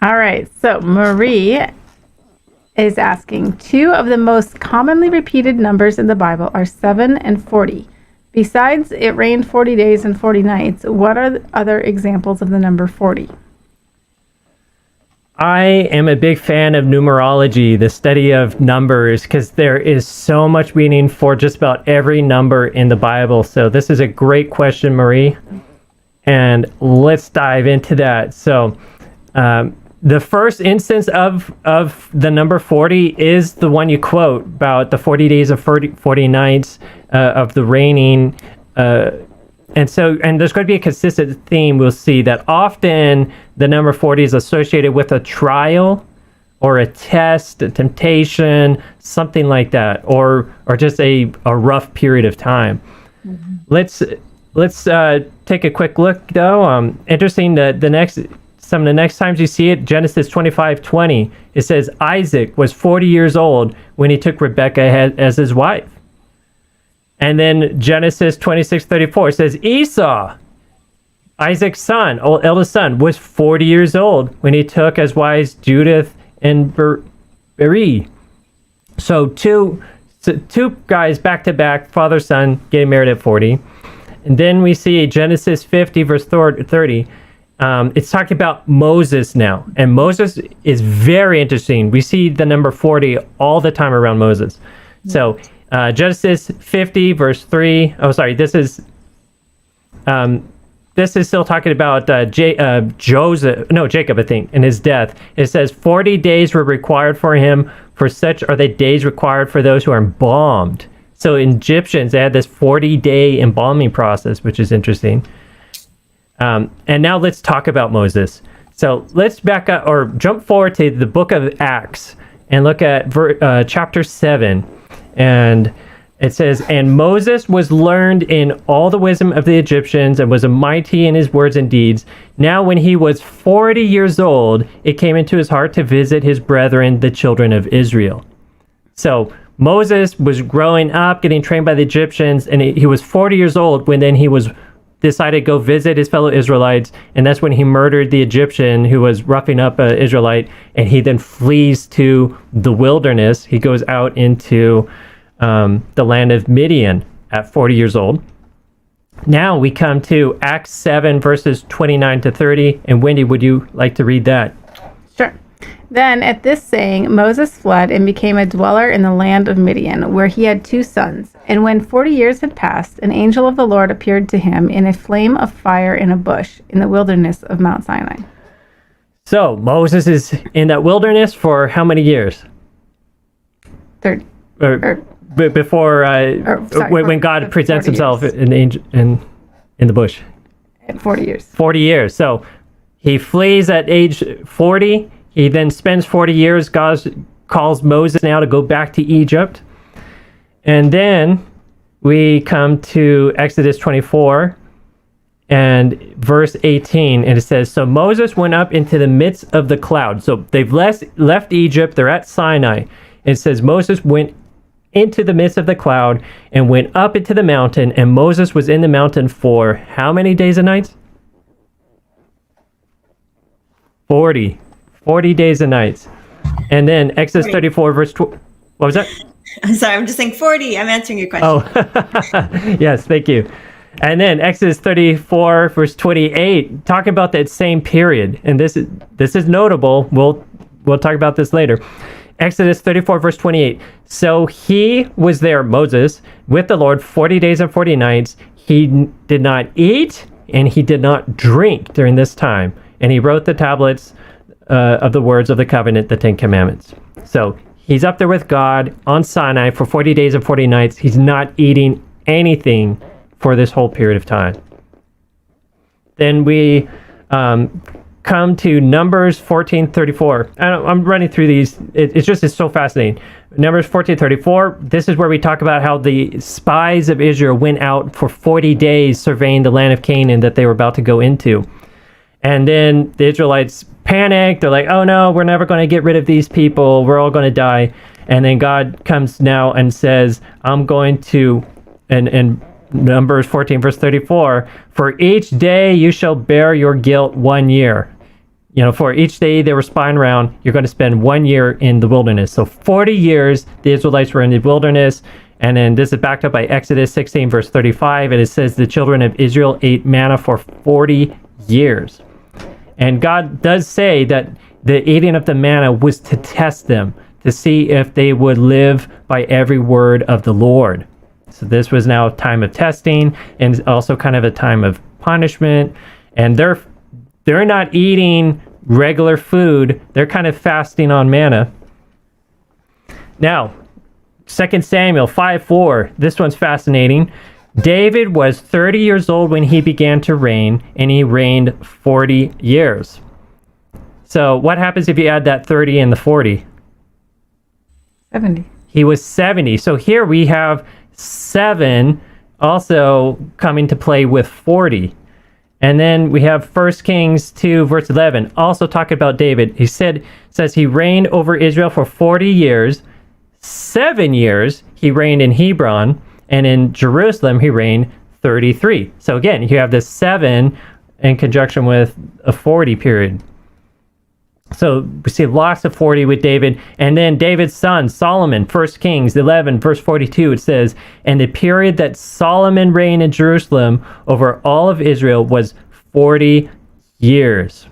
All right, so Marie is asking, two of the most commonly repeated numbers in the Bible are 7 and 40. Besides, it rained 40 days and 40 nights. What are the other examples of the number 40? I am a big fan of numerology, the study of numbers, because there is so much meaning for just about every number in the Bible. So this is a great question, Marie. And let's dive into that. So the first instance of the number 40 is the one you quote about the 40 days of 40 nights of the raining. And there's going to be a consistent theme. We'll see that often the number 40 is associated with a trial or a test, a temptation, something like that, or just a rough period of time. Mm-hmm. Let's take a quick look, though. Interesting that some of the next times you see it, Genesis 25:20, it says Isaac was 40 years old when he took Rebekah as his wife. And then Genesis 26:34 says Esau, Isaac's son, eldest son, was 40 years old when he took as wives Judith and Beeri. So two guys back to back, father son, getting married at 40. And then we see Genesis 50 verse 30. It's talking about Moses now, and Moses is very interesting. We see the number 40 all the time around Moses. So Genesis 50 verse 3. Oh, sorry. This is still talking about Jacob, I think, and his death. It says 40 days were required for him, for such are the days required for those who are embalmed. So Egyptians, they had this 40-day embalming process, which is interesting. And now let's talk about Moses. So let's back up or jump forward to the book of Acts and look at chapter 7. And it says, and Moses was learned in all the wisdom of the Egyptians and was mighty in his words and deeds. Now when he was 40 years old, it came into his heart to visit his brethren, the children of Israel. So Moses was growing up, getting trained by the Egyptians, and he was 40 years old when then he decided to go visit his fellow Israelites, and that's when he murdered the Egyptian who was roughing up an Israelite, and he then flees to the wilderness. He goes out into the land of Midian at 40 years old. Now we come to Acts 7 verses 29 to 30, and Wendy, would you like to read that? Sure. Then at this saying, Moses fled and became a dweller in the land of Midian, where he had 2 sons. And when 40 years had passed, an angel of the Lord appeared to him in a flame of fire in a bush in the wilderness of Mount Sinai. So Moses is in that wilderness for how many years? 30. When God presents himself in the bush. At 40 years. 40 years. So he flees at age 40. He then spends 40 years. God calls Moses now to go back to Egypt. And then we come to Exodus 24 and verse 18. And it says, so Moses went up into the midst of the cloud. So they've left Egypt. They're at Sinai. It says Moses went into the midst of the cloud and went up into the mountain. And Moses was in the mountain for how many days and nights? 40 days and nights. And then Exodus 34 verse 12. What was that? I'm sorry, I'm just saying 40. I'm answering your question. Oh, yes, thank you. And then Exodus 34 verse 28, talking about that same period. And this is notable. We'll talk about this later. Exodus 34 verse 28. So he was there, Moses, with the Lord 40 days and 40 nights. He did not eat and he did not drink during this time. And he wrote the tablets of the words of the covenant, the 10 commandments. So he's up there with God on Sinai for 40 days and 40 nights. He's not eating anything for this whole period of time. Then we come to Numbers 14:34. I'm running through these. It's so fascinating. Numbers 14:34. This is where we talk about how the spies of Israel went out for 40 days surveying the land of Canaan that they were about to go into. And then the Israelites panicked. They're like, oh no, we're never going to get rid of these people. We're all going to die. And then God comes now and says, I'm going to, and Numbers 14 verse 34, for each day you shall bear your guilt 1 year. For each day they were spying around, you're going to spend 1 year in the wilderness. So 40 years the Israelites were in the wilderness. And then this is backed up by Exodus 16, verse 35. And it says the children of Israel ate manna for 40 years. And God does say that the eating of the manna was to test them, to see if they would live by every word of the Lord. So this was now a time of testing and also kind of a time of punishment. And they're not eating regular food. They're kind of fasting on manna. Now, 2 Samuel 5:4. This one's fascinating. David was 30 years old when he began to reign, and he reigned 40 years. So what happens if you add that 30 and the 40? 70. He was 70. So here we have 7 also coming to play with 40. And then we have 1 Kings 2, verse 11, also talking about David. Says he reigned over Israel for 40 years. 7 years he reigned in Hebron, and in Jerusalem he reigned 33. So again, you have this 7 in conjunction with a 40 period. So we see lots of 40 with David. And then David's son, Solomon, 1 Kings 11, verse 42, it says, and the period that Solomon reigned in Jerusalem over all of Israel was 40 years.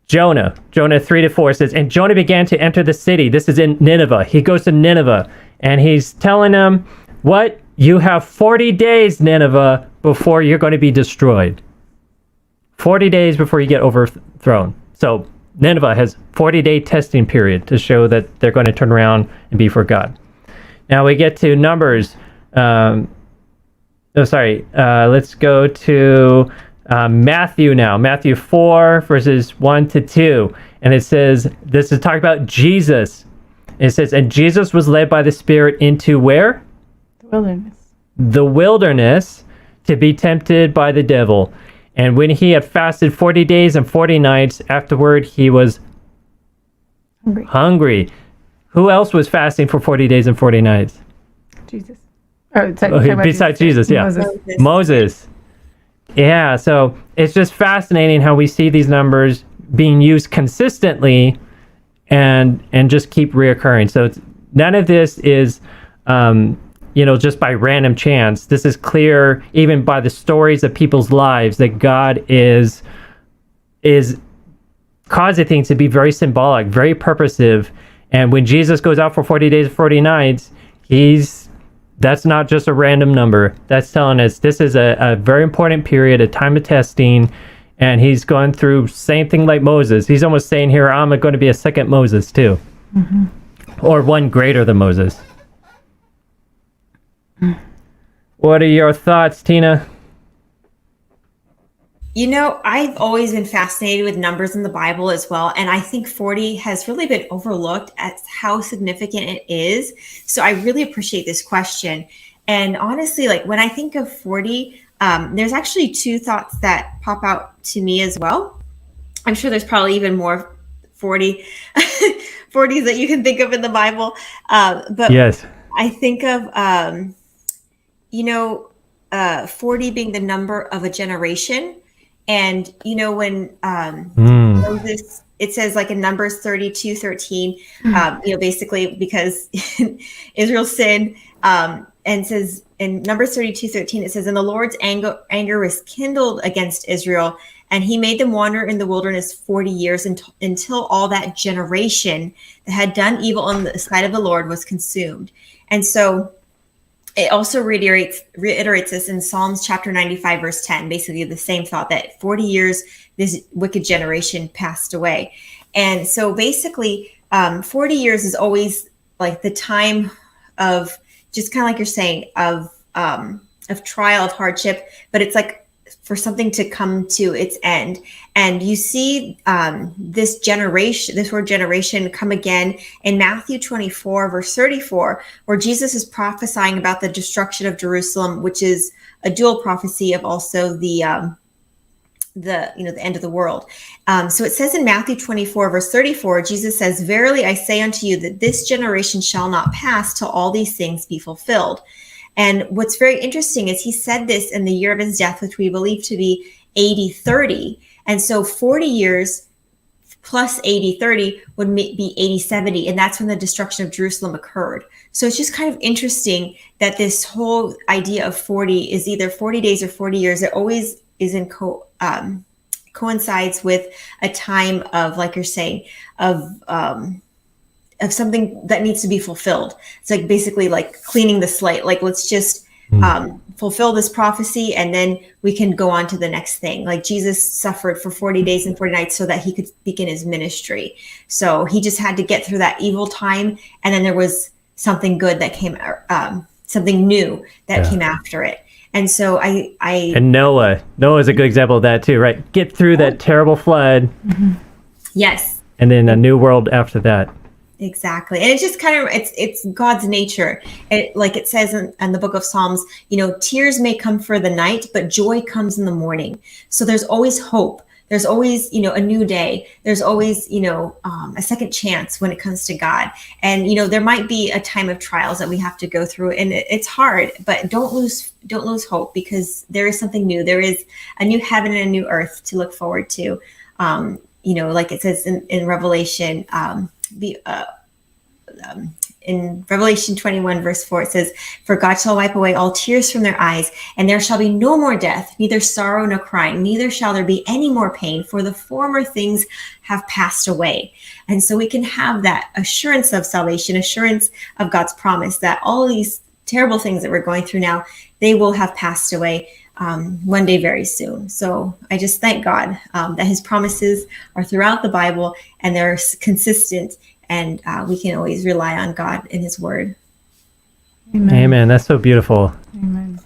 Jonah 3-4 says, and Jonah began to enter the city. This is in Nineveh. He goes to Nineveh, and he's telling them, what? You have 40 days, Nineveh, before you're going to be destroyed. 40 days before you get overthrown. So Nineveh has 40-day testing period to show that they're going to turn around and be for God. Now we get to Numbers. Let's go to Matthew now. Matthew 4, verses 1-2. And it says, this is talking about Jesus. It says, and Jesus was led by the Spirit into where? The wilderness. The wilderness to be tempted by the devil. And when he had fasted 40 days and 40 nights, afterward he was hungry. Who else was fasting for 40 days and 40 nights? Jesus. Besides Jesus, yeah. Moses. Yeah, so it's just fascinating how we see these numbers being used consistently and just keep reoccurring. So none of this is just by random chance. This is clear even by the stories of people's lives that God is causing things to be very symbolic, very purposive. And when Jesus goes out for 40 days and 40 nights, that's not just a random number. That's telling us this is a very important period, a time of testing, and he's going through same thing like Moses. He's almost saying here, I'm going to be a second Moses too. Mm-hmm. Or one greater than Moses. What are your thoughts, Tina? I've always been fascinated with numbers in the Bible as well. And I think 40 has really been overlooked at how significant it is. So I really appreciate this question. And honestly, when I think of 40, there's actually 2 thoughts that pop out to me as well. I'm sure there's probably even more 40 40s that you can think of in the Bible. But yes, I think of, 40 being the number of a generation. And, when Moses, it says in Numbers 32:13, basically because Israel sinned, and says in Numbers 32:13, it says, and the Lord's anger was kindled against Israel, and he made them wander in the wilderness 40 years until all that generation that had done evil in the sight of the Lord was consumed. And so it also reiterates this in Psalms chapter 95, verse 10, basically the same thought that 40 years, this wicked generation passed away. And so basically 40 years is always the time of, just kind of like you're saying, of trial, of hardship, but it's for something to come to its end. And you see this word generation come again in Matthew 24, verse 34, where Jesus is prophesying about the destruction of Jerusalem, which is a dual prophecy of also the end of the world. So it says in Matthew 24, verse 34, Jesus says, verily I say unto you that this generation shall not pass till all these things be fulfilled. And what's very interesting is he said this in the year of his death, which we believe to be AD 30. And so 40 years plus 80-30 would be 80-70. And that's when the destruction of Jerusalem occurred. So it's just kind of interesting that this whole idea of 40 is either 40 days or 40 years. It always is in coincides with a time of, like you're saying, of something that needs to be fulfilled. It's like basically like cleaning the slate. Like, let's just fulfill this prophecy, and then we can go on to the next thing. Like, Jesus suffered for 40 days and 40 nights so that he could begin his ministry. So he just had to get through that evil time, and then there was something good that came, something new that came after it. And so and Noah's a good example of that too, right? Get through that terrible flood. Yes. And then a new world after that. Exactly. And it's just kind of, it's God's nature. Like it says in the book of Psalms, tears may come for the night, but joy comes in the morning. So there's always hope. There's always, a new day. There's always, a second chance when it comes to God. And, there might be a time of trials that we have to go through, and it's hard, but don't lose hope, because there is something new. There is a new heaven and a new earth to look forward to. Like it says in Revelation, in Revelation 21 verse 4, it says, "For God shall wipe away all tears from their eyes, and there shall be no more death, neither sorrow nor crying, neither shall there be any more pain, for the former things have passed away." And so we can have that assurance of salvation, assurance of God's promise that all of these terrible things that we're going through now, they will have passed away one day very soon. So I just thank God that his promises are throughout the Bible, and they're consistent, and we can always rely on God and his word. Amen. Amen. That's so beautiful. Amen.